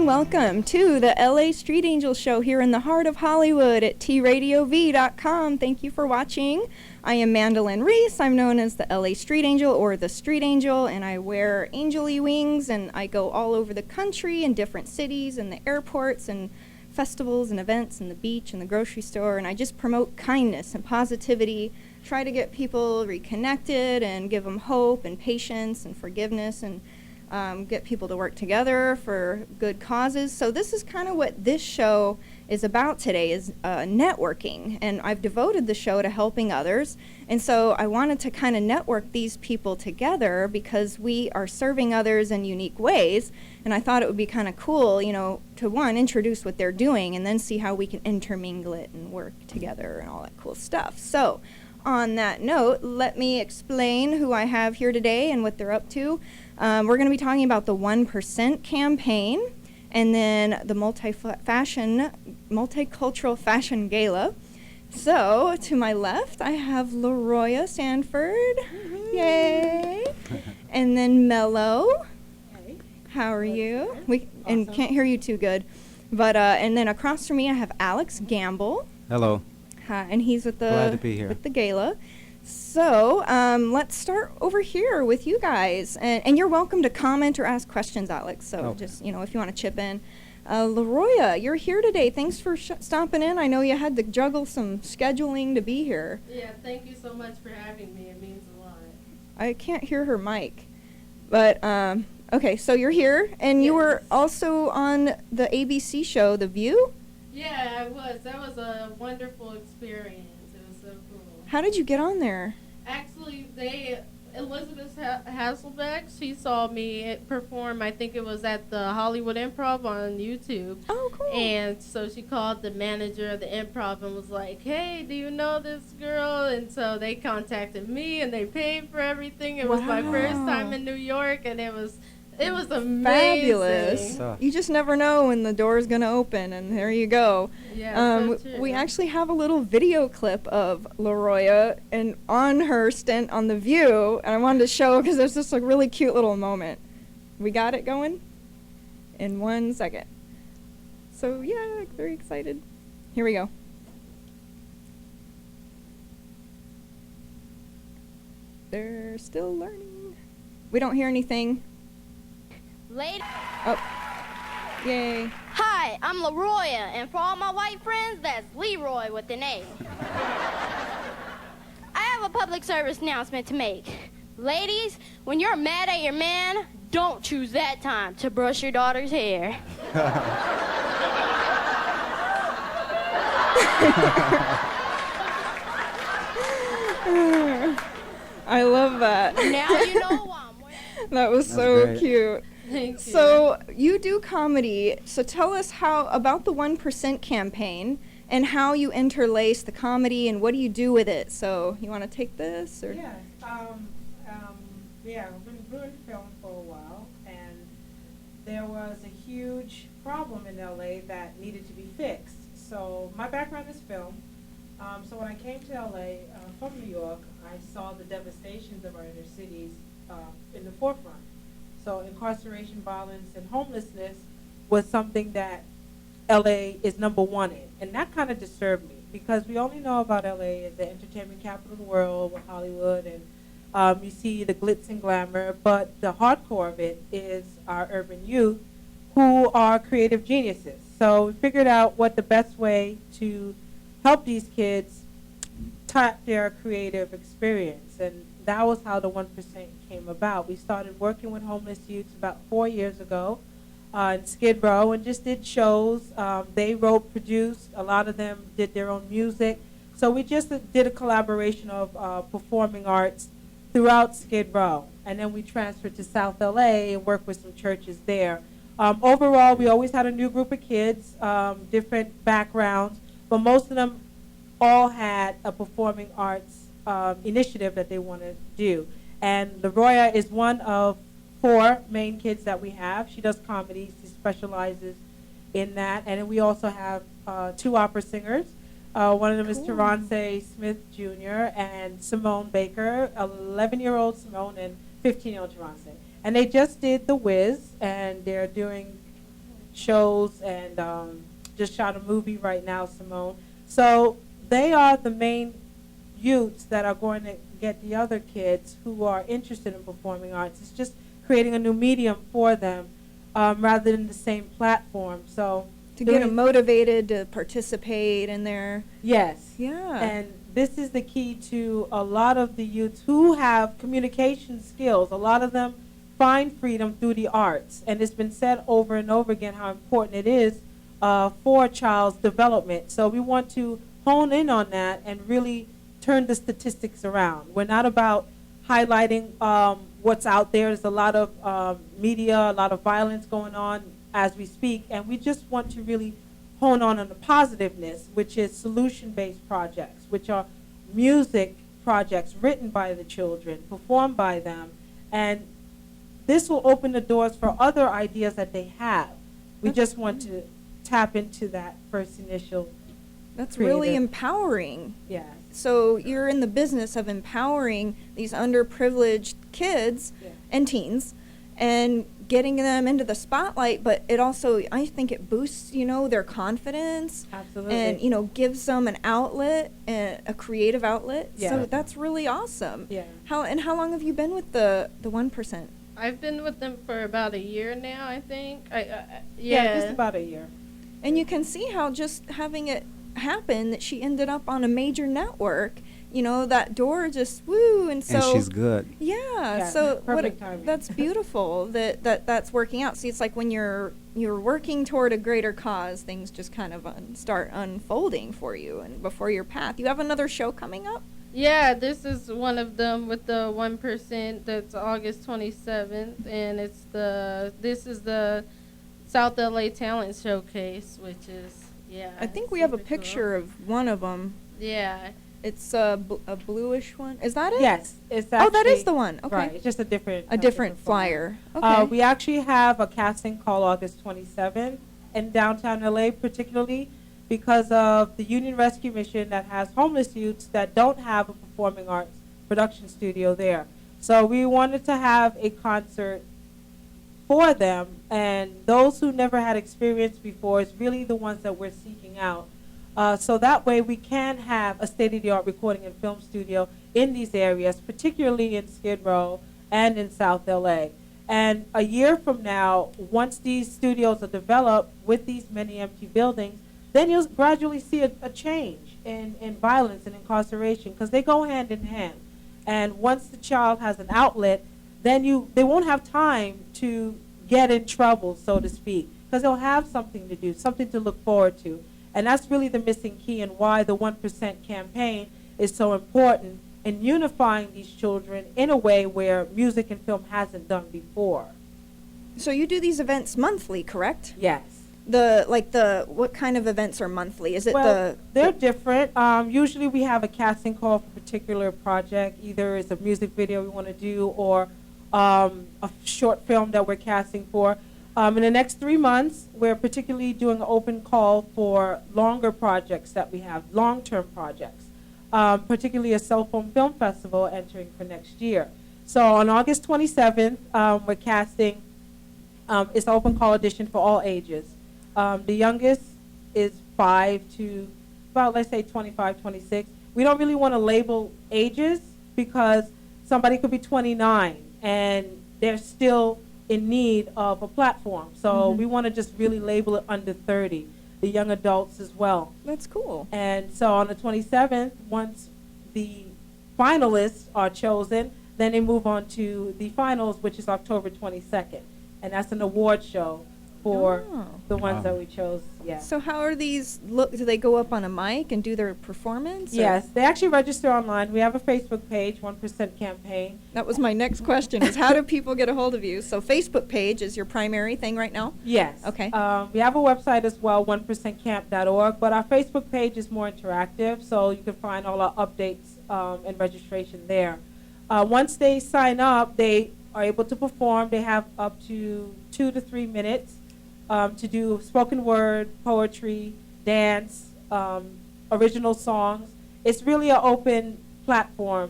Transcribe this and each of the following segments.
and welcome to the LA Street Angel Show here in the heart of Hollywood at tradiov.com. Thank you for watching. I am Mandelyn Reese. I'm known as the LA Street Angel or the Street Angel, and I wear angel-y wings, and I go all over the country in different cities and the airports and festivals and events and the beach and the grocery store, and I just promote kindness and positivity, try to get people reconnected and give them hope and patience and forgiveness, and get people to work together for good causes. So this is kind of what this show is about today, is networking, and I've devoted the show to helping others, and so I wanted to kind of network these people together because we are serving others in unique ways, and I thought it would be kind of cool, you know, to one, introduce what they're doing and then see how we can intermingle it and work together and all that cool stuff. So on that note, let me explain who I have here today and what they're up to. We're going to be talking about the 1% campaign, and then the multicultural fashion gala. So to my left, I have LaRoya Sanford. Mm-hmm. Yay! And then Mello. Hey. How are you? Awesome. And can't hear you too good. But and then across from me, I have Alex Gamble. Hello. Hi, and he's with the Glad to be here. with the gala. So let's start over here with you guys, and you're welcome to comment or ask questions, Alex. So just, you know, if you want to chip in. LaRoya, you're here today. Thanks for stopping in. I know you had to juggle some scheduling to be here. Yeah, thank you so much for having me. It means a lot. I can't hear her mic, but okay. So you're here, and you were also on the ABC show, The View. Yeah, I was. That was a wonderful experience. It was so cool. How did you get on there? Actually, Elizabeth Hasselbeck, she saw me perform, I think it was at the Hollywood Improv on YouTube. Oh, cool. And so she called the manager of the Improv and was like, hey, do you know this girl? And so they contacted me, and they paid for everything. It was my first time in New York, and it was amazing. Fabulous. You just never know when the door's going to open, and there you go. Yeah, so true. We actually have a little video clip of LaRoya and on her stint on The View, and I wanted to show because there's just a really cute little moment. We got it going in 1 second. So, yeah, very excited. Here we go. They're still learning. We don't hear anything. Oh, yay. Hi, I'm LaRoya, and for all my white friends, that's Leroy with an A. I have a public service announcement to make. Ladies, when you're mad at your man, don't choose that time to brush your daughter's hair. I love that. Now you know why I'm wearing. That was so great. cute. Thank you. So you do comedy. So tell us about the 1% campaign and how you interlace the comedy and what do you do with it. So you want to take this? Or? Yes. I've been doing film for a while, and there was a huge problem in LA that needed to be fixed. So my background is film. So when I came to LA from New York, I saw the devastations of our inner cities in the forefront. So incarceration, violence, and homelessness was something that LA is number one in. And that kind of disturbed me because we only know about LA as the entertainment capital of the world with Hollywood, and you see the glitz and glamour, but the hardcore of it is our urban youth who are creative geniuses. So we figured out what the best way to help these kids tap their creative experience, and that was how the 1% came about. We started working with homeless youths about 4 years ago in Skid Row and just did shows. They wrote, produced, a lot of them did their own music. So we just did a collaboration of performing arts throughout Skid Row. And then we transferred to South LA and worked with some churches there. Overall, we always had a new group of kids, different backgrounds, but most of them all had a performing arts initiative that they wanted to do. And LaRoya is one of 4 main kids that we have. She does comedy. She specializes in that. And then we also have 2 opera singers. One of them is Terrance Smith Jr. and Simone Baker, 11-year-old Simone and 15-year-old Terrance. And they just did The Wiz, and they're doing shows and just shot a movie right now, Simone. So they are the main youths that are going to get the other kids who are interested in performing arts. It's just creating a new medium for them rather than the same platform. So To get them motivated to participate in their... Yes. Yeah. And this is the key to a lot of the youths who have communication skills. A lot of them find freedom through the arts. And it's been said over and over again how important it is for a child's development. So we want to hone in on that and really turn the statistics around. We're not about highlighting what's out there. There's a lot of media, a lot of violence going on as we speak, and we just want to really hone on the positiveness, which is solution-based projects, which are music projects written by the children, performed by them, and this will open the doors for other ideas that they have. We just want to tap into that first initial That's creative. really empowering. Yes. So you're in the business of empowering these underprivileged kids Yeah. and teens and getting them into the spotlight, but it also, I think it boosts, their confidence. Absolutely. And, gives them an outlet, a creative outlet. Yeah. So that's really awesome. Yeah. How long have you been with the 1%? I've been with them for about a year now, I think. Yeah, just about a year. And you can see how just having it happen that she ended up on a major network, that door just woo, and so And she's good. yeah, so perfect timing. that's beautiful that's working out. See, it's like when you're working toward a greater cause, things just kind of start unfolding for you and before your path. You have another show coming up? Yeah, this is one of them with the 1%. That's August 27th, and this is the South LA Talent Showcase, which is I think we have a super cool. picture of one of them. Yeah. It's a bluish one. Is that it? Yes, it's Oh, that is actually- the one. Okay. Right, it's just a different Flyer. Okay. We actually have a casting call August 27th in downtown LA, particularly because of the Union Rescue Mission that has homeless youths that don't have a performing arts production studio there. So we wanted to have a concert for them, and those who never had experience before is really the ones that we're seeking out. So that way we can have a state-of-the-art recording and film studio in these areas, particularly in Skid Row and in South LA. And a year from now, once these studios are developed with these many empty buildings, then you'll gradually see a change in violence and incarceration, because they go hand in hand. And once the child has an outlet, then they won't have time to get in trouble, so to speak, because they'll have something to do, something to look forward to. And that's really the missing key, and why the 1% campaign is so important in unifying these children in a way where music and film hasn't done before. So you do these events monthly, correct? Yes. What kind of events are monthly? Is it they're different. Usually we have a casting call for a particular project. Either it's a music video we want to do, or a short film that we're casting for. In the next 3 months, we're particularly doing an open call for longer projects that we have, long-term projects, particularly a cell phone film festival entering for next year. So on August 27th, we're casting, it's an open call audition for all ages. The youngest is 5 to about, let's say, 25, 26. We don't really want to label ages, because somebody could be 29 and they're still in need of a platform. So we want to just really label it under 30, the young adults as well. That's cool. And so on the 27th, once the finalists are chosen, then they move on to the finals, which is October 22nd. And that's an award show for the ones that we chose. Yeah. So how are these do they go up on a mic and do their performance? or- Yes, they actually register online. We have a Facebook page, 1% Campaign. That was my next question, is how do people get a hold of you? So Facebook page is your primary thing right now? Yes. Okay. We have a website as well, 1%camp.org, but our Facebook page is more interactive, so you can find all our updates and registration there. Once they sign up, they are able to perform. They have up to 2 to 3 minutes to do spoken word, poetry, dance, original songs. It's really an open platform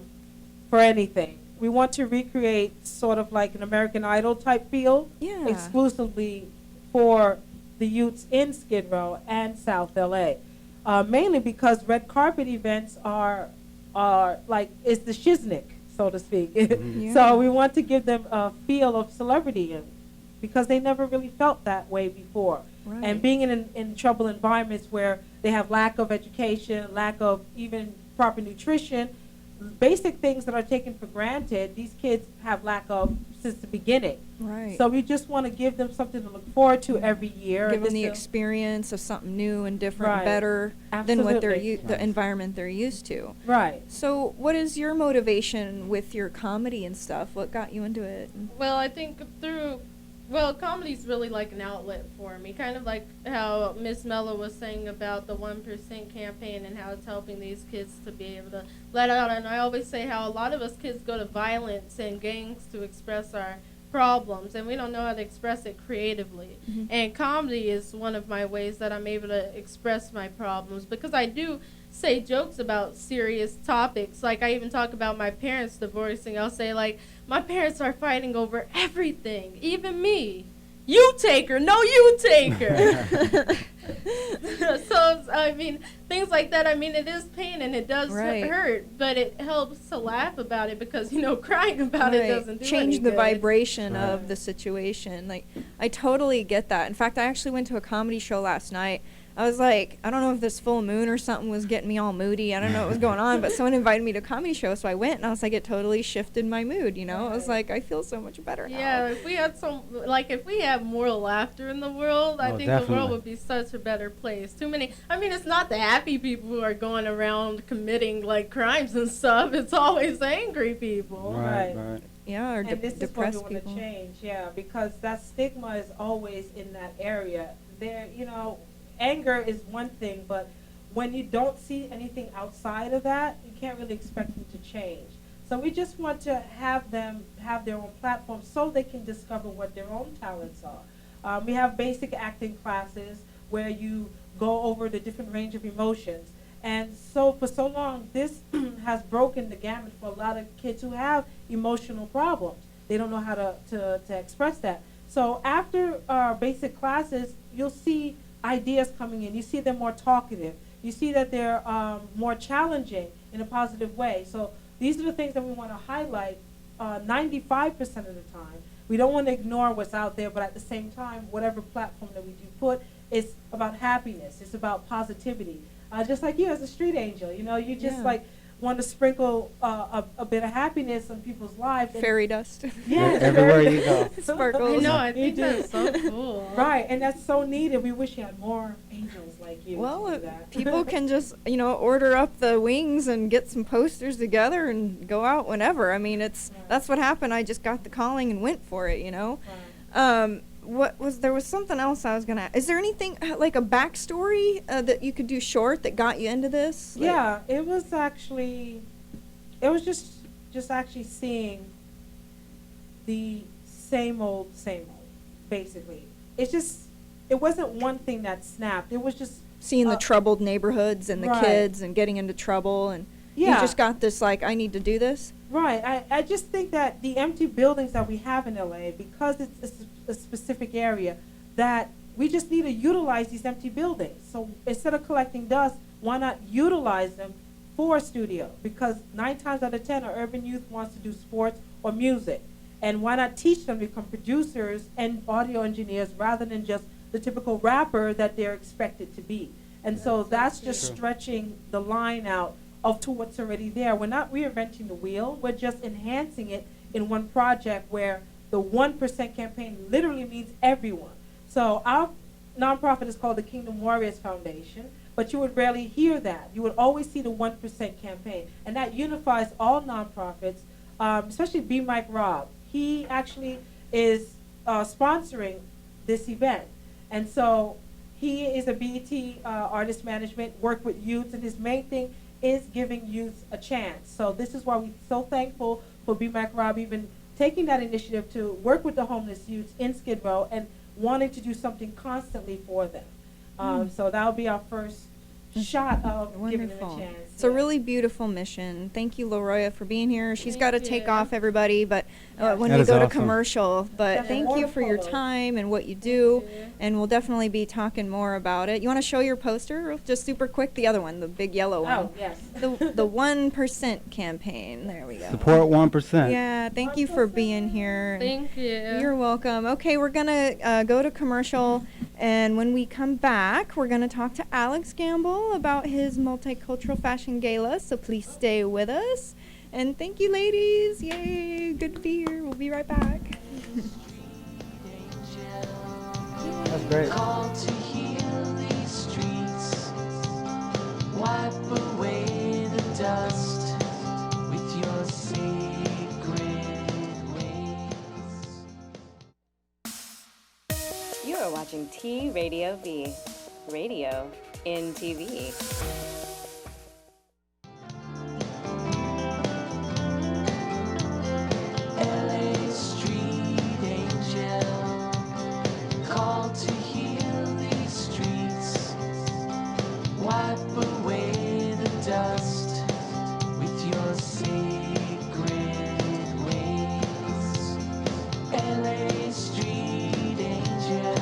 for anything. We want to recreate sort of like an American Idol type feel, Yeah. exclusively for the youths in Skid Row and South LA. Mainly because red carpet events are like, it's the shiznick, so to speak. Yeah. So we want to give them a feel of celebrity, and because they never really felt that way before. Right. And being in troubled environments where they have lack of education, lack of even proper nutrition, basic things that are taken for granted, these kids have lack of since the beginning. Right. So we just want to give them something to look forward to every year. Give and them the this, experience of something new and different, Right. better than what they're Absolutely. the environment they're used to. right. So, what is your motivation with your comedy and stuff? What got you into it? Well, I think comedy's really like an outlet for me. Kind of like how Miss Mello was saying about the 1% campaign and how it's helping these kids to be able to let out. And I always say how a lot of us kids go to violence and gangs to express our problems, and we don't know how to express it creatively. Mhm. And comedy is one of my ways that I'm able to express my problems, because I do say jokes about serious topics. Like, I even talk about my parents divorcing. I'll say, like, my parents are fighting over everything, even me. You take her, no, you take her. So, I mean, things like that. I mean, it is pain and it does Right. hurt, but it helps to laugh about it, because, crying about it Right. doesn't do Change any the good. vibration of Right. the situation. Like, I totally get that. In fact, I actually went to a comedy show last night. I was like, I don't know if this full moon or something was getting me all moody. I don't know what was going on, but someone invited me to a comedy show, so I went, and I was like, it totally shifted my mood, I was like, I feel so much better now. Yeah, if we had more laughter in the world, I Oh, think the world definitely. would be such a better place. Too many. I mean, it's not the happy people who are going around committing like crimes and stuff. It's always angry people. Right. Right. Yeah, or And this is what we depressed want to people. change, because that stigma is always in that area. There, anger is one thing, but when you don't see anything outside of that, you can't really expect them to change. So we just want to have them have their own platform so they can discover what their own talents are. We have basic acting classes where you go over the different range of emotions. And so for so long, this has broken the gamut for a lot of kids who have emotional problems. They don't know how to express that. So after our basic classes, you'll see ideas coming in. You see them more talkative. You see that they're more challenging in a positive way. So these are the things that we want to highlight 95% of the time. We don't want to ignore what's out there, but at the same time, whatever platform that we do put, it's about happiness. It's about positivity. Just like you as a street angel, you just Yeah. want to sprinkle a bit of happiness on people's lives. And Fairy dust. yes, Everywhere you go. Sparkles. I know. I You think do. that's so cool. Right, and that's so needed. We wish you had more angels like you. Well, to do that. people can just, order up the wings and get some posters together and go out whenever. I mean, that's what happened. I just got the calling and went for it, Right. There was something else I was going to ask. Is there anything, like a backstory that you could do short that got you into this? Like- Yeah, it was just actually seeing the same old, basically. It wasn't one thing that snapped. It was just, Seeing the troubled neighborhoods and the right. kids and getting into trouble, and you Yeah. just got this, like, I need to do this? right. I just think that the empty buildings that we have in LA, because it's a specific area, that we just need to utilize these empty buildings. So instead of collecting dust, why not utilize them for a studio? Because 9 times out of 10, our urban youth wants to do sports or music. And why not teach them to become producers and audio engineers rather than just the typical rapper that they're expected to be? And so that's just True. stretching the line out of to what's already there. We're not reinventing the wheel. We're just enhancing it in one project where the 1% campaign literally means everyone. So our nonprofit is called the Kingdom Warriors Foundation, but you would rarely hear that. You would always see the 1% campaign, and that unifies all nonprofits, especially B. Mike Robb. He actually is sponsoring this event, and so he is a BET artist management, work with youth, and his main thing is giving youth a chance. So this is why we're so thankful for B. Mike Robb even taking that initiative to work with the homeless youths in Skid Row and wanting to do something constantly for them. So that'll be our first shot of giving them a Wonderful. chance. It's a yeah. really beautiful mission. Thank you, LaRoya, for being here. She's Thank got to take you. off, everybody, but when That we is go to awesome. commercial. But That's thank you for your wonderful. time and what you do, you. and we'll definitely be talking more about it. You want to show your poster, just super quick? The other one, the big yellow one. Oh, yes. The 1% campaign. There we go. Support 1%. Yeah, thank you for being here. Thank you. You're welcome. Okay, we're going to go to commercial, and when we come back, we're going to talk to Alex Gamble about his Multicultural Fashion Gala, so please stay with us. And thank you, ladies. Yay, good to be here. We'll be right back. That's great. Call to heal these streets. Wipe away the dust with your sacred ways. You are watching T Radio V, radio in TV. LA street angel, call to heal these streets. Wipe away the dust with your sacred ways. LA street angel,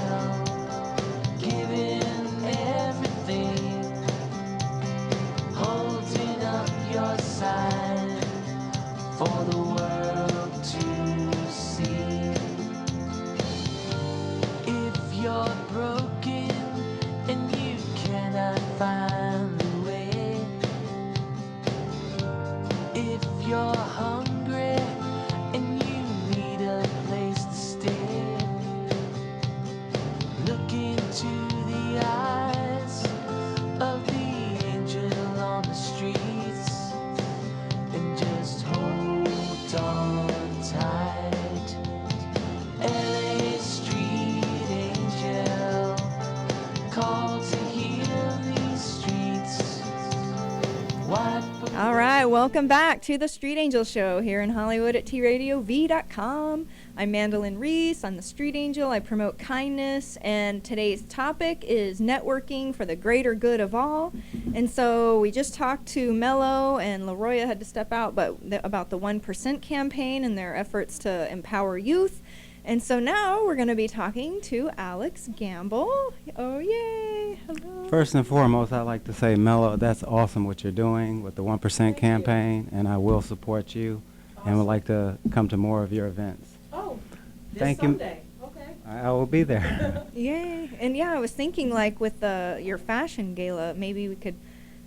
giving everything, holding up your sign for the world to see. If you're broken and you cannot find the way, if you're hungry and you need a place to stay, look into the eyes of the angel on the streets and just hold on tight. LA street angel, call to heal these streets. Wipe All right, welcome back to the Street Angel Show here in Hollywood at TRadioV.com. I'm Mandelyn Reese. I'm the Street Angel. I promote kindness, and today's topic is networking for the greater good of all. And so we just talked to Mello, and LaRoya had to step out, but about the 1% campaign and their efforts to empower youth. And so now we're going to be talking to Alex Gamble. Oh, yay. Hello. First and foremost, I'd like to say, Mello, that's awesome what you're doing with the 1% campaign, and I will support you and would like to come to more of your events. Oh, this Thank you. Sunday. Okay. I will be there. Yay. And yeah, I was thinking like with your fashion gala, maybe we could,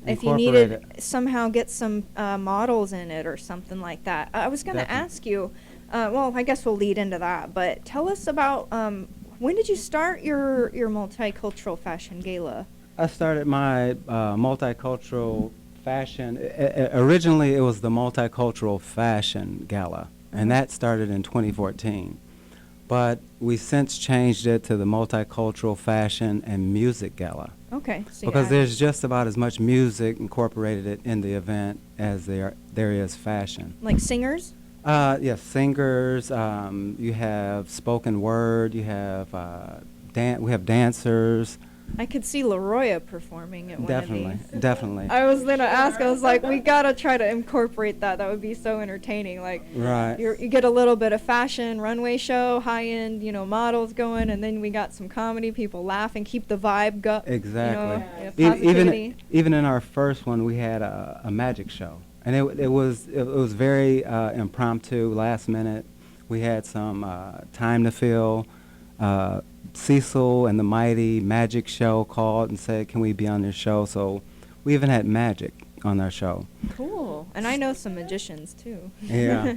if you Incorporate needed, it. somehow get some models in it or something like that. I was going to Definitely. ask you, well, I guess we'll lead into that, but tell us about when did you start your multicultural fashion gala? I started my multicultural fashion. Originally, it was the Multicultural Fashion Gala, and that started in 2014. But we since changed it to the Multicultural Fashion and Music Gala. Okay. So Because yeah. there's just about as much music incorporated in the event as there is fashion. Like singers? Yes, singers. You have spoken word. You have we have dancers. I could see LaRoya performing at one of these. Definitely. I was going to ask, I was like, we got to try to incorporate that. That would be so entertaining. Like, Right. you get a little bit of fashion, runway show, high-end, models going, and then we got some comedy, people laughing, keep the vibe Exactly. positivity. Even in our first one, we had a magic show, and it was very impromptu, last minute. We had some time to fill. Cecil and the Mighty Magic Show called and said, "Can we be on their show?" So we even had magic on our show. Cool. And I know some magicians, too. Yeah.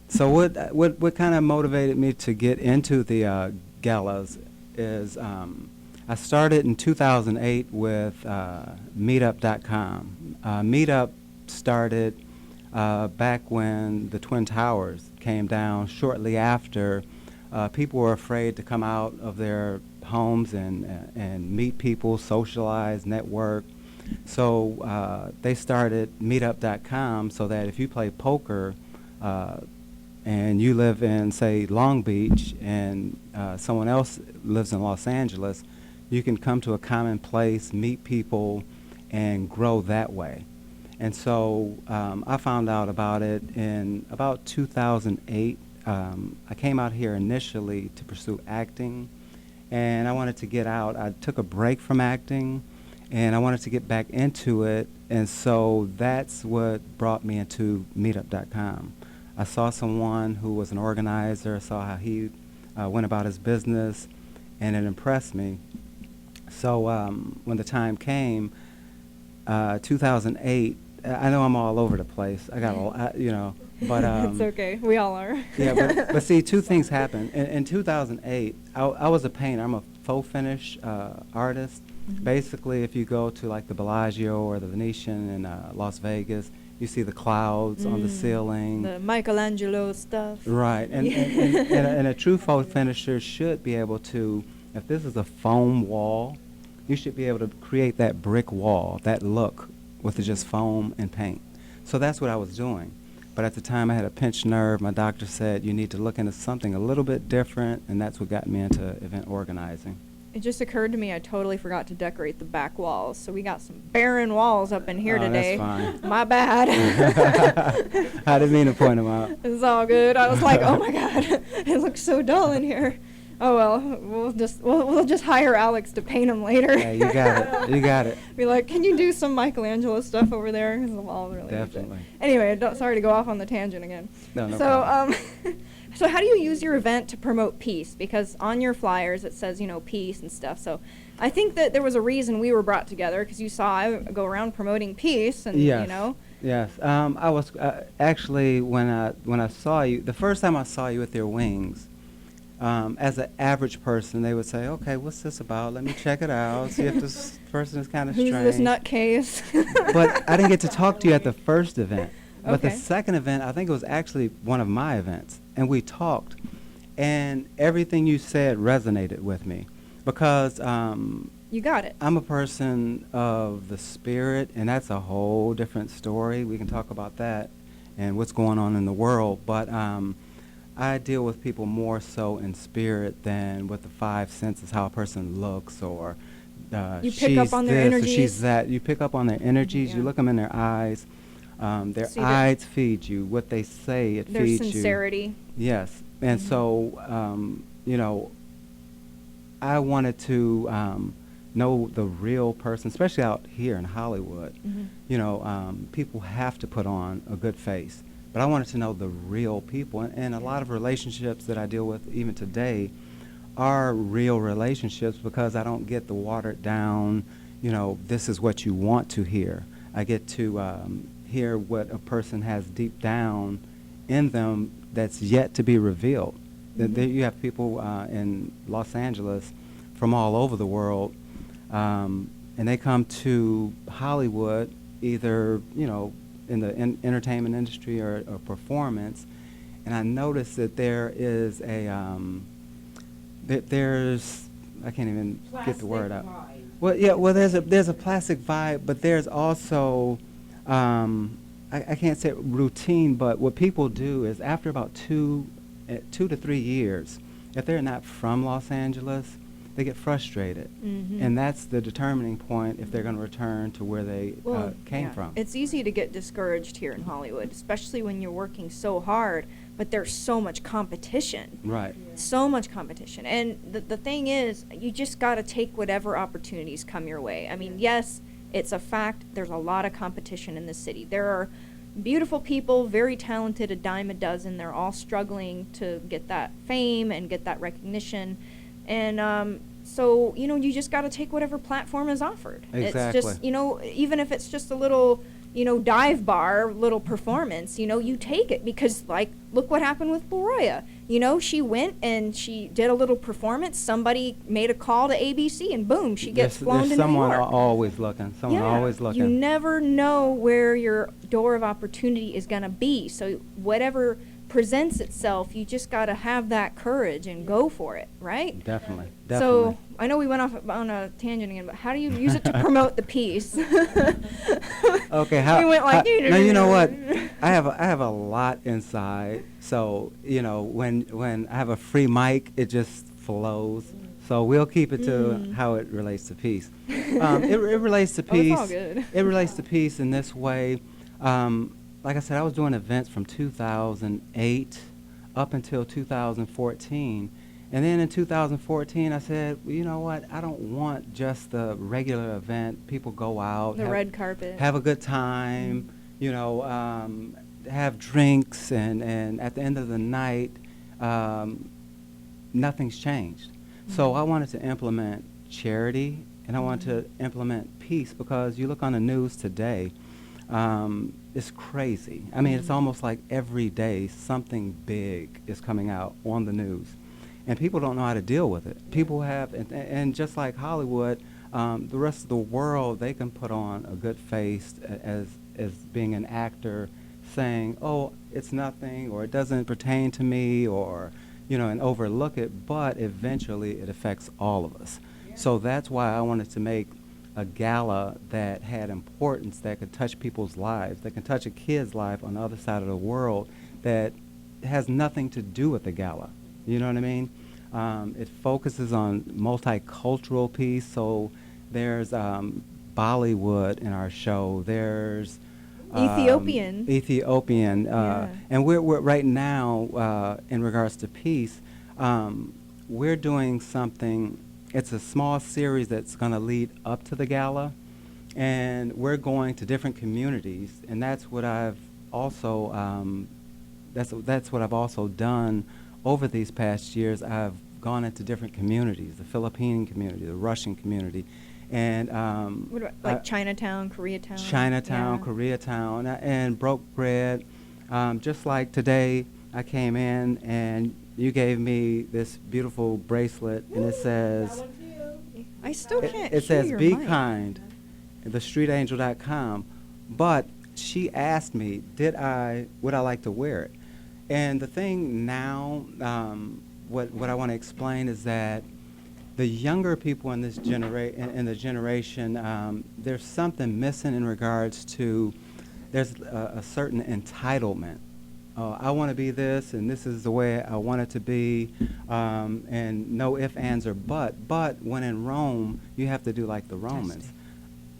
So what kind of motivated me to get into the galas is I started in 2008 with Meetup.com. Meetup started back when the Twin Towers came down. Shortly after, people were afraid to come out of their homes and meet people, socialize, network. So they started Meetup.com so that if you play poker and you live in, say, Long Beach and someone else lives in Los Angeles, you can come to a common place, meet people, and grow that way. And so I found out about it in about 2008. I came out here initially to pursue acting, and I wanted to get out. I took a break from acting, and I wanted to get back into it, and so that's what brought me into Meetup.com. I saw someone who was an organizer, saw how he went about his business, and it impressed me. So when the time came, 2008, I know I'm all over the place. I got a lot, you know, but It's okay. We all are. yeah, but see, two things happened. In 2008, I was a painter. I'm a faux finish artist. Basically, if you go to like the Bellagio or the Venetian in Las Vegas, you see the clouds on the ceiling. The Michelangelo stuff. Right, and a true faux finisher should be able to, if this is a foam wall, you should be able to create that brick wall, that look, with just foam and paint. So that's what I was doing. But at the time, I had a pinched nerve. My doctor said, you need to look into something a little bit different, and that's what got me into event organizing. It just occurred to me I totally forgot to decorate the back walls, so we got some barren walls up in here today. That's fine. My bad. I didn't mean to point them out. It's all good. I was like, oh my god, it looks so dull in here. Oh well, we'll just hire Alex to paint them later. Yeah, you got it. You got it. Be like, can you do some Michelangelo stuff over there? 'Cause the wall really needs it. Definitely. Anyway, sorry to go off on the tangent again. No So problem. so how do you use your event to promote peace? Because on your flyers it says, you know, peace and stuff. So I think that there was a reason we were brought together, because you saw I go around promoting peace, and Yes. you know. Yes. I was actually when I saw you, the first time I saw you with your wings. As an average person, they would say, okay, what's this about? Let me check it out, see if this person is kind of Who's strange. this nutcase? But I didn't get to talk to you at the first event. But the Okay. second event, I think it was actually one of my events, and we talked. And everything you said resonated with me because You got it. I'm a person of the spirit, and that's a whole different story. We can talk about that and what's going on in the world. But I deal with people more so in spirit than with the five senses, how a person looks or You pick up she's on their this or energies? she's that. You pick up on their energies. Yeah. You look them in their eyes. Their See their- eyes feed you. What they say, it Their feeds you. sincerity. Yes. And so, you know, I wanted to know the real person, especially out here in Hollywood. You know, people have to put on a good face. But I wanted to know the real people. And a lot of relationships that I deal with even today are real relationships because I don't get the watered down, you know, this is what you want to hear. I get to hear what a person has deep down in them that's yet to be revealed. You have people in Los Angeles from all over the world, and they come to Hollywood either, you know, in the entertainment industry or performance, and I noticed that there is a, there's, I can't even get the word out. Plastic vibe. Well, yeah, well, there's a plastic vibe, but there's also, I can't say routine, but what people do is after about 2 to 3 years, if they're not from Los Angeles, they get frustrated, and that's the determining point if they're going to return to where they came from. It's easy to get discouraged here in Hollywood, especially when you're working so hard, but there's so much competition. Right. So much competition. And the thing is, you just got to take whatever opportunities come your way. I mean, yes, it's a fact, there's a lot of competition in the city. There are beautiful people, very talented, a dime a dozen. They're all struggling to get that fame and get that recognition. And so, you know, you just got to take whatever platform is offered. It's Exactly. just, you know, even if it's just a little, you know, dive bar, little performance, you know, you take it because, like, look what happened with Beroya. You know, she went and she did a little performance. Somebody made a call to ABC, and boom, she gets flown There's to New someone York. always looking. Someone always looking. You never know where your door of opportunity is going to be. So whatever presents itself, you just got to have that courage and go for it, right? Definitely. So I know we went off on a tangent again, but how do you use it to promote the peace? Okay, how? We went like, no, you know what? I have a lot inside. So you know, when I have a free mic, it just flows. So we'll keep it to how it relates to peace. It relates to Oh, it's peace. all good. It relates to peace in this way. Like I said, I was doing events from 2008 up until 2014. And then in 2014, I said, well, you know what? I don't want just the regular event. People go out, The red carpet. have a good time, you know, have drinks, and at the end of the night, nothing's changed. So I wanted to implement charity, and I wanted to implement peace, because you look on the news today, it's crazy. I mean, it's almost like every day something big is coming out on the news, and people don't know how to deal with it. People have, and just like Hollywood, the rest of the world, they can put on a good face as being an actor, saying, oh, it's nothing, or it doesn't pertain to me, or, you know, and overlook it, but eventually it affects all of us. So that's why I wanted to make a gala that had importance, that could touch people's lives, that can touch a kid's life on the other side of the world, that has nothing to do with the gala. You know what I mean? It focuses on multicultural peace, so there's Bollywood in our show, there's Ethiopian. Yeah. And we're right now, in regards to peace, we're doing something. It's a small series that's going to lead up to the gala, and we're going to different communities, and that's what I've also that's what I've also done over these past years. I've gone into different communities: the Philippine community, the Russian community, and What about, like Chinatown, Koreatown? Chinatown, Yeah. Koreatown, and broke bread. Just like today, I came in and you gave me this beautiful bracelet, and it says, I still can't it hear says, your "Be mic. kind," thestreetangel.com. But she asked me, would I like to wear it? And the thing now, what I want to explain is that the younger people in this generation, there's something missing in regards to, there's a certain entitlement. I want to be this, and this is the way I want it to be, and no ifs, ands, or but. But when in Rome, you have to do like the Romans.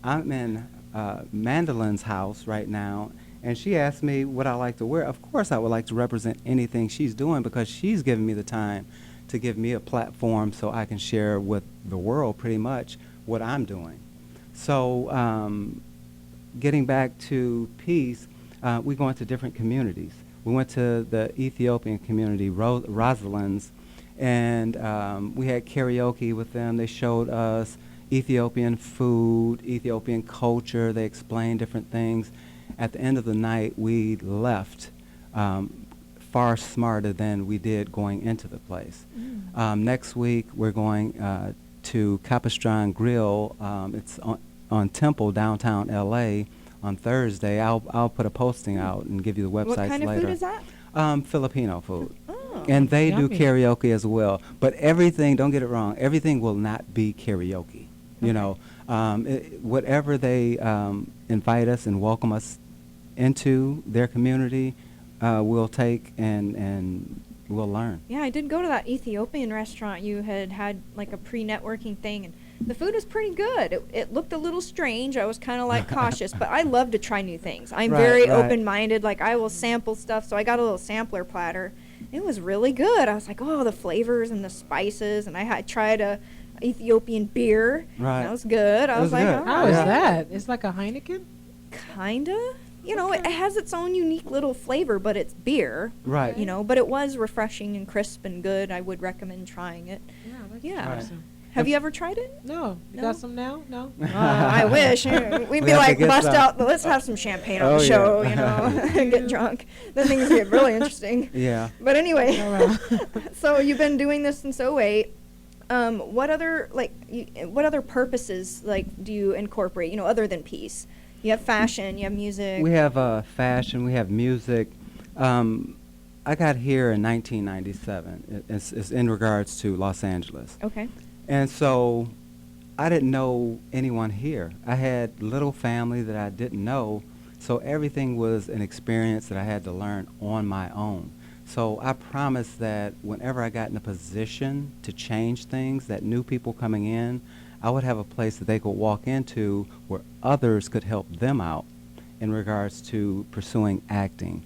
I'm in Mandelyn's house right now, and she asked me what I like to wear. Of course, I would like to represent anything she's doing, because she's giving me the time to give me a platform so I can share with the world pretty much what I'm doing. So getting back to peace, we go into different communities. We went to the Ethiopian community, Rosalind's, and we had karaoke with them. They showed us Ethiopian food, Ethiopian culture. They explained different things. At the end of the night, we left far smarter than we did going into the place. Next week, we're going to Capistrano Grill. It's on Temple, downtown L.A., on Thursday. I'll put a posting out and give you the websites later. What kind of food is that? Filipino food. Oh. And they do Yummy. karaoke as well. But everything, don't get it wrong, everything will not be karaoke. You know, whatever they invite us and welcome us into their community, we'll take and we'll learn. Yeah, I did go to that Ethiopian restaurant. You had like a pre-networking thing, and the food was pretty good. It looked a little strange. I was kind of like cautious, but I love to try new things. I'm Right, very right. open-minded. Like, I will sample stuff, so I got a little sampler platter. It was really good. I was like, oh, the flavors and the spices, and I had tried a Ethiopian beer. Right. That was good. I It was was like, good. all How is right. that? It's like a Heineken? Kinda. You know, it has its own unique little flavor, but it's beer. Right. You know, but it was refreshing and crisp and good. I would recommend trying it. Yeah, that's Yeah. awesome. Have you ever tried it? No. You No? got some now? No? I wish. We'd We be have to like, get bust some. out, let's have some champagne on Oh, the show, yeah. you know, and get drunk. Then things get really interesting. Yeah. But anyway, Oh, well. so you've been doing this since '08. What other purposes do you incorporate? You know, other than peace, you have fashion, you have music. We have fashion, we have music. I got here in 1997. It's in regards to Los Angeles. Okay. And so I didn't know anyone here. I had little family that I didn't know, so everything was an experience that I had to learn on my own. So I promised that whenever I got in a position to change things, that new people coming in, I would have a place that they could walk into where others could help them out in regards to pursuing acting,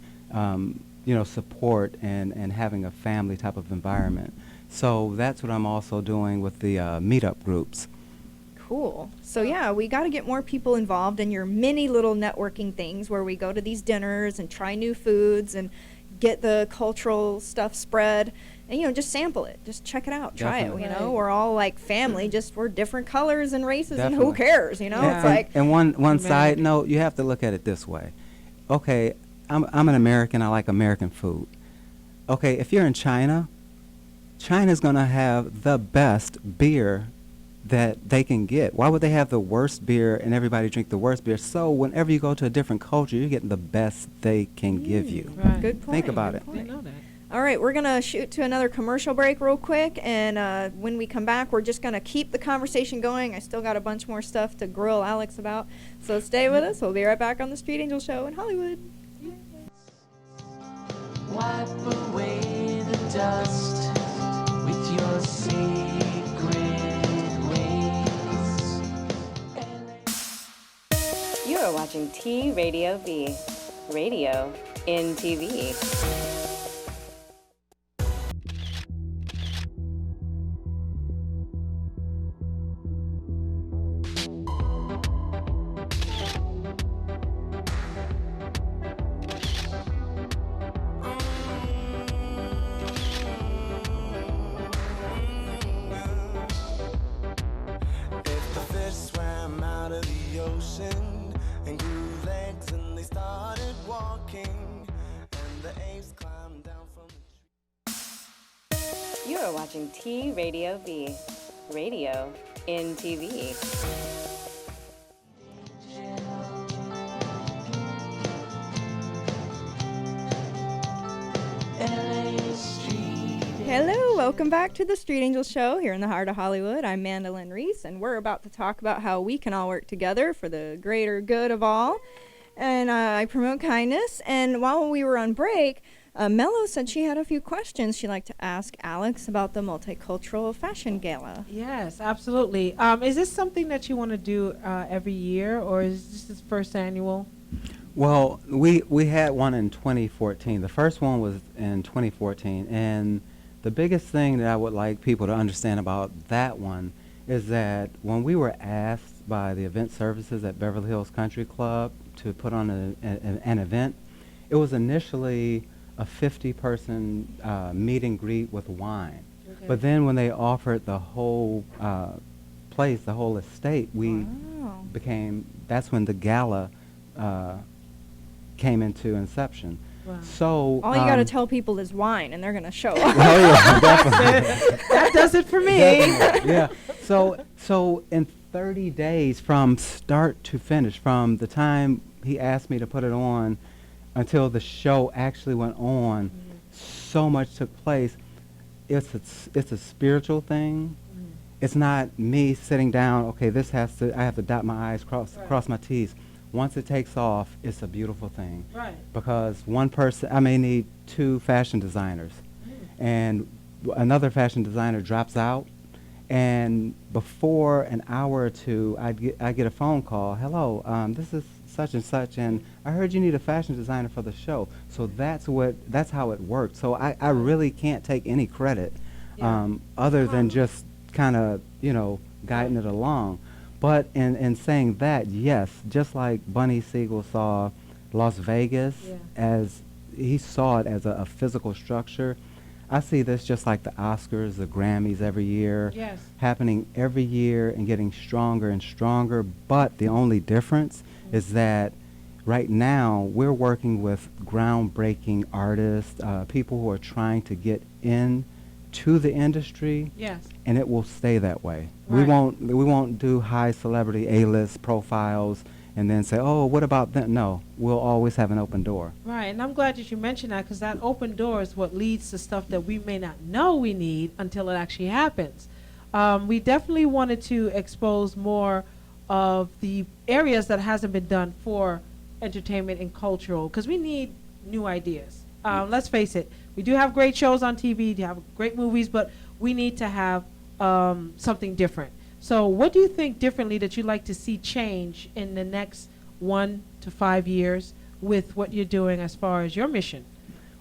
support and having a family type of environment. So that's what I'm also doing with the meetup groups. Cool. So yeah, we got to get more people involved in your mini little networking things where we go to these dinners and try new foods and get the cultural stuff spread and just sample it, just check it out, try Definitely. it. We're all like family, just we're different colors and races. Definitely. And who cares, Yeah. It's like, and one side note, you have to look at it this way. Okay, I'm an American, I like American food. Okay, if you're in China's going to have the best beer that they can get. Why would they have the worst beer and everybody drink the worst beer? So whenever you go to a different culture, you're getting the best they can give you. Right. good point. Think about good it. point. Didn't know that. All right, we're going to shoot to another commercial break real quick, and when we come back, we're just going to keep the conversation going. I still got a bunch more stuff to grill Alex about, so stay with us. We'll be right back on the Street Angel Show in Hollywood. Wipe away the dust with your secret ways. You are watching T Radio V, radio in TV. If the fish swam out of the ocean and grew legs and they started walking, and the apes climbed down from the tree. You are watching T Radio V, radio in TV. Hello, welcome back to the Street Angel Show here in the heart of Hollywood. I'm Mandelyn Reese, and we're about to talk about how we can all work together for the greater good of all. And I promote kindness. And while we were on break, Mello said she had a few questions she'd like to ask Alex about the Multicultural Fashion Gala. Yes, absolutely. Is this something that you want to do every year, or is this first annual? Well, we had one in 2014. The first one was in 2014, and the biggest thing that I would like people to understand about that one is that when we were asked by the event services at Beverly Hills Country Club to put on an event, it was initially a 50-person meet and greet with wine. Okay. But then when they offered the whole place, the whole estate, Wow. that's when the gala came into inception. Wow. All So you got to tell people is wine, and they're going to show up. Oh yeah, definitely. That does it for me. Definitely, yeah. So in 30 days from start to finish, from the time he asked me to put it on until the show actually went on, so much took place. It's a spiritual thing. It's not me sitting down, okay, I have to dot my I's, cross my T's. Once it takes off, it's a beautiful thing. Right. Because one person, I may need 2 fashion designers, and another fashion designer drops out, and before an hour or two, I get a phone call. Hello, this is such and such, and I heard you need a fashion designer for the show. So that's how it worked. So I really can't take any credit, other than just kind of guiding it along. But in saying that, yes, just like Bunny Siegel saw Las Vegas as he saw it as a physical structure, I see this just like the Oscars, the Grammys every year, happening every year and getting stronger and stronger. But the only difference is that right now we're working with groundbreaking artists, people who are trying to get into the industry. Yes. And it will stay that way. Right. We won't do high celebrity A-list profiles and then say, oh, what about them? No, we'll always have an open door. Right, and I'm glad that you mentioned that, because that open door is what leads to stuff that we may not know we need until it actually happens. We definitely wanted to expose more of the areas that hasn't been done for entertainment and cultural, because we need new ideas. Let's face it. We do have great shows on TV. We have great movies, but we need to have something different. So, what do you think differently that you'd like to see change in the next 1 to 5 years with what you're doing as far as your mission?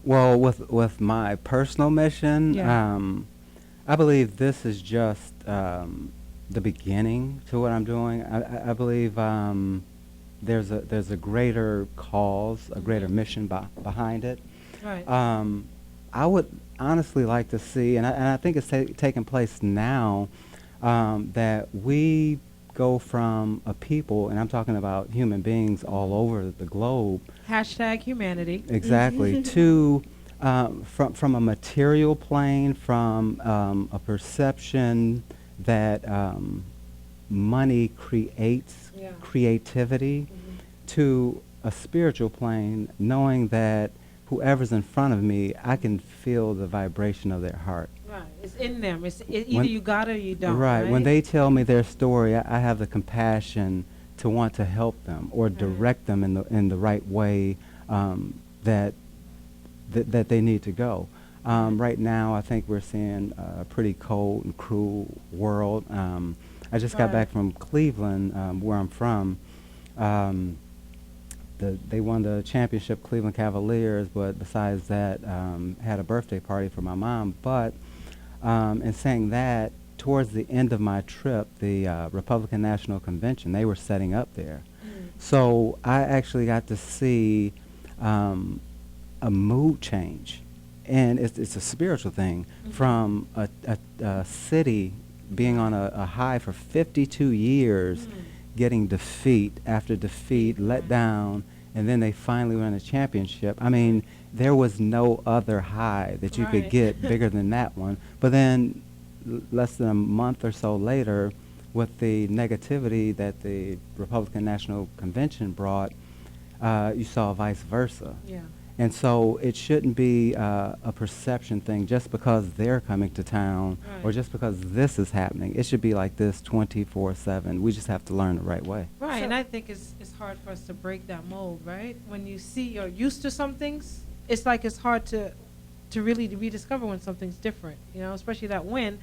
Well, with my personal mission, Yeah. I believe this is just the beginning to what I'm doing. I believe there's a greater cause, a greater mission behind it. Right. I would honestly like to see, and I think it's taking place now, that we go from a people, and I'm talking about human beings all over the globe, Hashtag humanity. exactly, to from a material plane, from a perception that money creates Yeah. creativity, to a spiritual plane, knowing that whoever's in front of me, I can feel the vibration of their heart. Right. It's in them. Either When- you got it or you don't. Right. When they tell me their story, I have the compassion to want to help them or direct them in the right way that they need to go. Right now, I think we're seeing a pretty cold and cruel world. I just got back from Cleveland, where I'm from. They won the championship, Cleveland Cavaliers, but besides that, had a birthday party for my mom. But in saying that, towards the end of my trip, the Republican National Convention, they were setting up there. So I actually got to see a mood change. And it's a spiritual thing, from a city being on a high for 52 years, getting defeat after defeat, let down, and then they finally won a championship. I mean, there was no other high that you could get bigger than that one. But then less than a month or so later, with the negativity that the Republican National Convention brought, you saw vice versa. Yeah. And so it shouldn't be a perception thing just because they're coming to town or just because this is happening. It should be like this 24/7. We just have to learn the right way. Right, and I think it's hard for us to break that mold, right? When you see you're used to some things, it's like it's hard to really rediscover when something's different, you know, especially that win.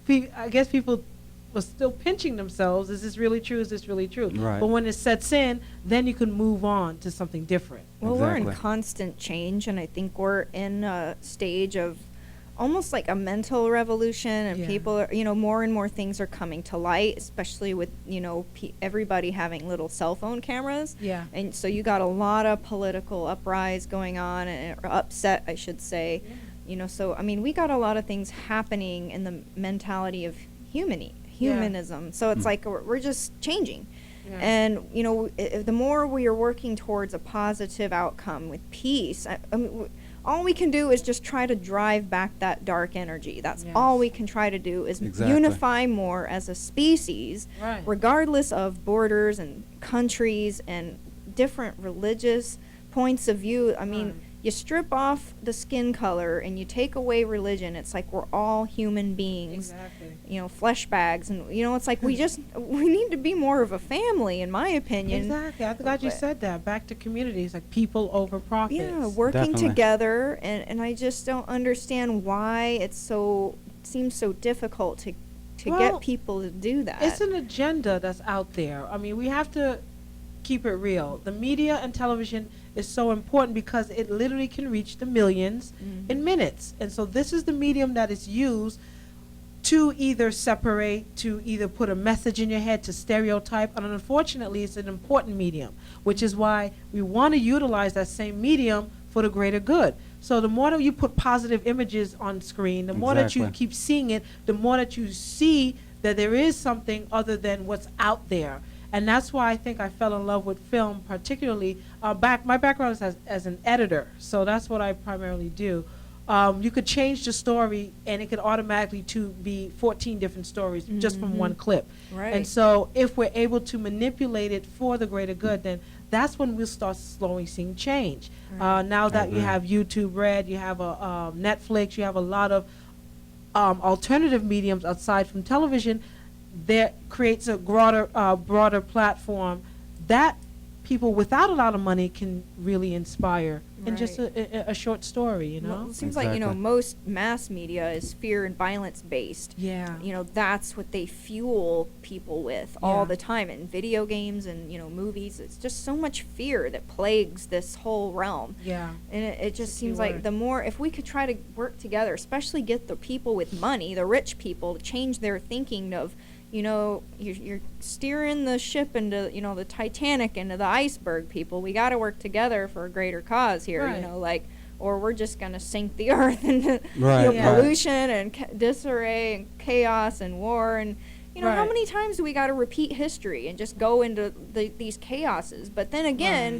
I guess people was still pinching themselves. Is this really true? Is this really true? Right. But when it sets in, then you can move on to something different. Well, we're in Exactly. constant change, and I think we're in a stage of almost like a mental revolution, and Yeah. people are, more and more things are coming to light, especially with, everybody having little cell phone cameras. Yeah. And so you got a lot of political uprise going on, or upset, I should say. So, I mean, we got a lot of things happening in the mentality of humanism. So it's like we're just changing. Yeah. And, the more we are working towards a positive outcome with peace, I mean, all we can do is just try to drive back that dark energy. That's all we can try to do is Exactly. unify more as a species, Right. regardless of borders and countries and different religious points of view. I mean, Right. you strip off the skin color and you take away religion, it's like we're all human beings. Exactly. Flesh bags, and it's like we need to be more of a family, in my opinion. Exactly. I'm glad you said that. Back to communities, like people over profits. Yeah, working Definitely. together, and I just don't understand why it seems so difficult to Well, get people to do that. It's an agenda that's out there. I mean, we have to keep it real. The media and television is so important because it literally can reach the millions in minutes. And so this is the medium that is used to either separate, to either put a message in your head, to stereotype. And unfortunately, it's an important medium, which is why we want to utilize that same medium for the greater good. So the more that you put positive images on screen, the more that you Exactly. keep seeing it, the more that you see that there is something other than what's out there. And that's why I think I fell in love with film, particularly my background is as an editor, so that's what I primarily do. You could change the story, and it could automatically be 14 different stories just from one clip. Right. And so if we're able to manipulate it for the greater good, then that's when we'll start slowly seeing change. Now that you agree. have YouTube Red, you have a Netflix, you have a lot of alternative mediums aside from television, that creates a broader platform that people without a lot of money can really inspire in just Right. a short story, you Well, know? it seems like, Exactly. most mass media is fear and violence based. Yeah. That's what they fuel people with all Yeah. the time in video games and, movies. It's just so much fear that plagues this whole realm. Yeah. And it just a key seems like word. the more, if we could try to work together, especially get the people with money, the rich people, to change their thinking of, you're steering the ship into, the Titanic, into the iceberg, people. We got to work together for a greater cause here, Right. or we're just going to sink the earth into Right, Yeah. pollution and disarray and chaos and war. And, how Right. many times do we got to repeat history and just go into these chaoses? But then again,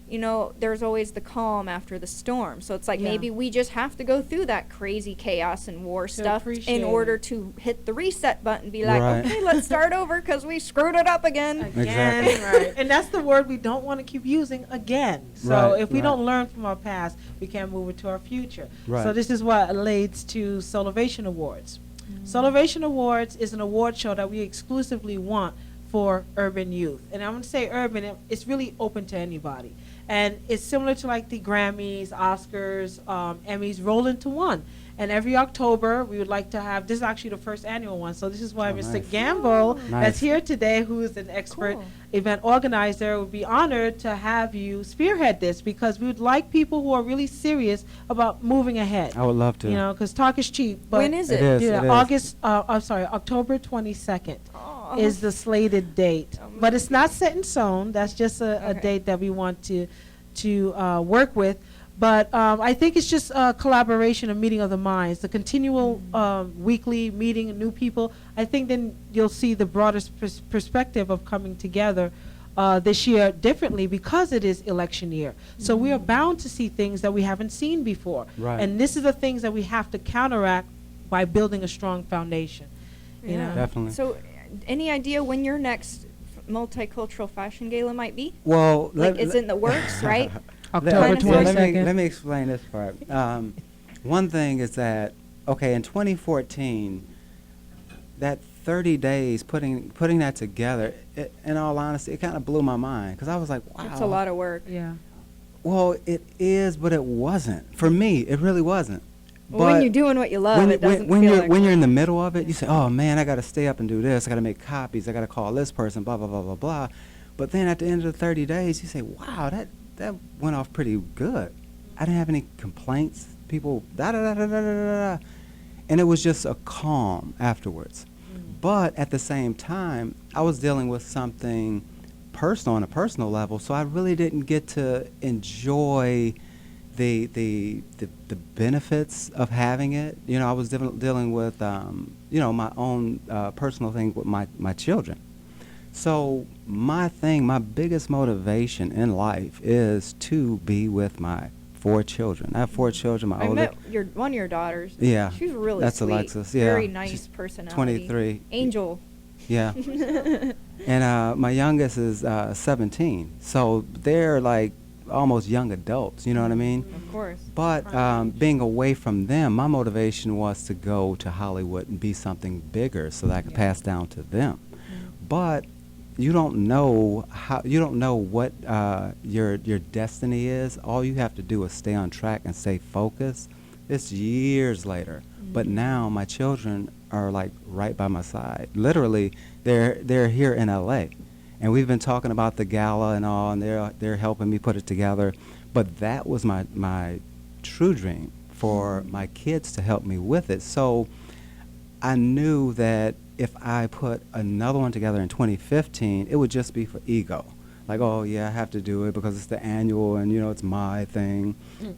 Right. there's always the calm after the storm. So it's like Yeah. maybe we just have to go through that crazy chaos and war stuff appreciate in order it. to hit the reset button, be like, Right. okay, let's start over because we screwed it up again. Again, Exactly. right. And that's the word we don't want to keep using again. So Right, if we right. don't learn from our past, we can't move it to our future. Right. So this is what leads to Solivation Awards. Solivation Awards is an award show that we exclusively want for urban youth. And I'm going to say urban, it's really open to anybody. And it's similar to like the Grammys, Oscars, Emmys roll into one. And every October, we would like to have, this is actually the first annual one, so this is why Oh, Mr. nice. Gamble, Oh. that's Nice. here today, who is an expert Cool. event organizer, would be honored to have you spearhead this, because we would like people who are really serious about moving ahead. I would love to. Because talk is cheap. But When is It it? is. yeah, October 22nd Oh. is the slated date. But it's not set in stone. That's just a Okay. date that we want to work with. But I think it's just a collaboration, a meeting of the minds, the continual weekly meeting of new people. I think then you'll see the broadest perspective of coming together this year differently, because it is election year. So we are bound to see things that we haven't seen before. Right. And this is the things that we have to counteract by building a strong foundation. You know? Definitely. So, any idea when your next multicultural fashion gala might be? Well, Like, it's in the works, right? October Let- let me- 22nd. Let me explain this part. One thing is that, okay, in 2014, that 30 days putting that together, in all honesty, it kind of blew my mind, because I was like, wow. It's a lot of work. Yeah. Well, it is, but it wasn't. For me, it really wasn't. Well, when you're doing what you love, it doesn't when feel you're like when work. you're in the middle of it, you say, "Oh man, I got to stay up and do this. I got to make copies. I got to call this person. Blah blah blah blah blah." But then at the end of the 30 days, you say, "Wow, that went off pretty good. I didn't have any complaints. People da da da da da da da," and it was just a calm afterwards. But at the same time, I was dealing with something personal on a personal level, so I really didn't get to enjoy the benefits of having it. I was dealing with my own personal thing with my children. So my biggest motivation in life is to be with my 4 children. I have 4 children. My I older, met one of your daughters. Yeah, She's really that's sweet. Alexis, yeah. Very nice She's personality. 23. Angel. yeah, and my youngest is 17. So they're like almost young adults. You know what I mean? Of course. But being away from them, my motivation was to go to Hollywood and be something bigger, so that I could pass down to them. But you don't know what your destiny is. All you have to do is stay on track and stay focused. It's years later, but now my children are like right by my side. Literally, they're here in LA, and we've been talking about the gala and all, and they're helping me put it together. But that was my true dream, for my kids to help me with it. So I knew that if I put another one together in 2015, it would just be for ego. Like, oh yeah, I have to do it because it's the annual and it's my thing.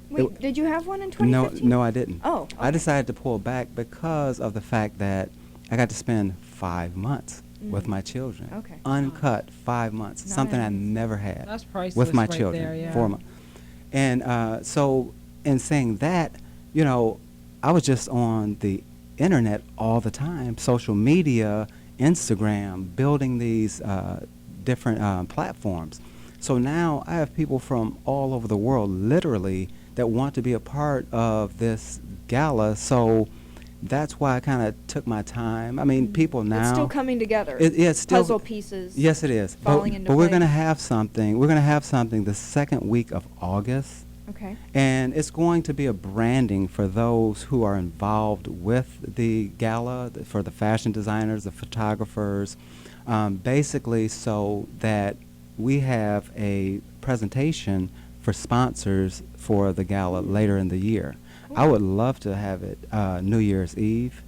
Wait, did you have one in 2015? No, I didn't. Oh, I okay. decided to pull back because of the fact that I got to spend 5 months with my children. Okay. Uncut 5 months, something I Nice. never had That's priceless with my right children. there, yeah. 4 months. And so in saying that, I was just on the internet all the time, social media, Instagram, building these different platforms. So now I have people from all over the world, literally, that want to be a part of this gala. So that's why I kind of took my time. I mean, people now. It's still coming together. Yeah, it's still puzzle pieces. Yes, it is. Falling into but we're place. going to have something. We're going to have something the second week of August. Okay. And it's going to be a branding for those who are involved with the gala, for the fashion designers, the photographers, basically so that we have a presentation for sponsors for the gala later in the year. I would love to have it New Year's Eve,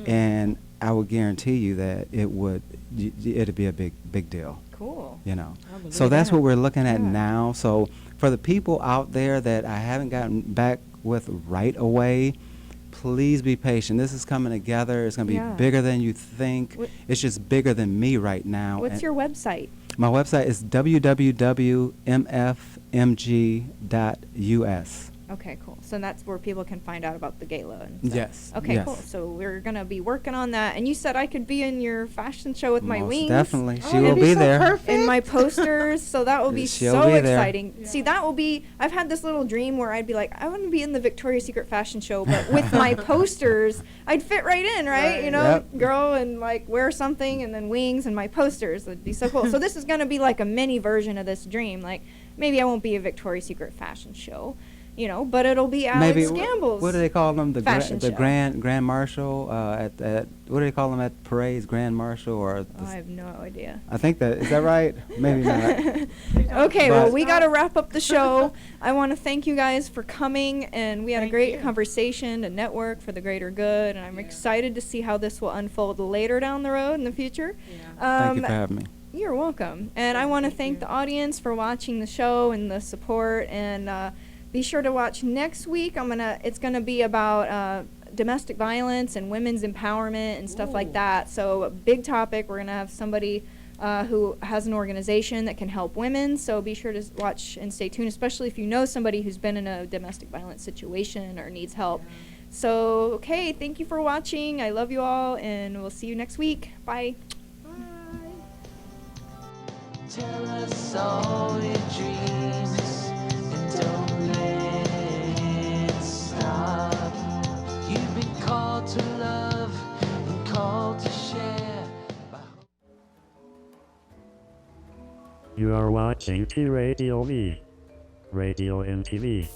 and I would guarantee you that it'd be a big deal. Cool. You know, I believe so that's that. what we're looking at Yeah. now. So for the people out there that I haven't gotten back with right away, please be patient. This is coming together. It's going to be Yeah. bigger than you think. It's just bigger than me right now. What's And your website? my website is www.mfmg.us. Okay, cool. So that's where people can find out about the gala and stuff. Yes. Okay, yes. cool. So we're gonna be working on that. And you said I could be in your fashion show with my Most wings. definitely. Oh, She will that'd be so there. perfect. In my posters, so that will be She'll so be there. exciting. See, that will be. I've had this little dream where I'd be like, I want to be in the Victoria's Secret fashion show, but with my posters, I'd fit right in, right? You know, Yep. girl and like wear something and then wings and my posters would be so cool. So this is gonna be like a mini version of this dream. Like maybe I won't be a Victoria's Secret fashion show, you know, but it'll be Alex Maybe Gamble's. what do they call them? The fashion show. grand marshal at what do they call them at parades? Grand marshal or Oh, I have no idea. I think that is that right? Maybe not. Okay, well, But- we got to wrap up the show. I want to thank you guys for coming, and we had a Thank great you. conversation to network for the greater good, and I'm excited to see how this will unfold later down the road in the future. Thank you for having me. You're welcome. And I want to Thank thank you. the audience for watching the show and the support, and be sure to watch next week. It's gonna be about domestic violence and women's empowerment and stuff like Ooh. that. So a big topic. We're gonna have somebody who has an organization that can help women. So be sure to watch and stay tuned, especially if you know somebody who's been in a domestic violence situation or needs help. So, okay, thank you for watching. I love you all, and we'll see you next week. Bye. Tell us all your dreams and don't let it stop. You've been called to love and called to share. You are watching T Radio V, Radio and TV.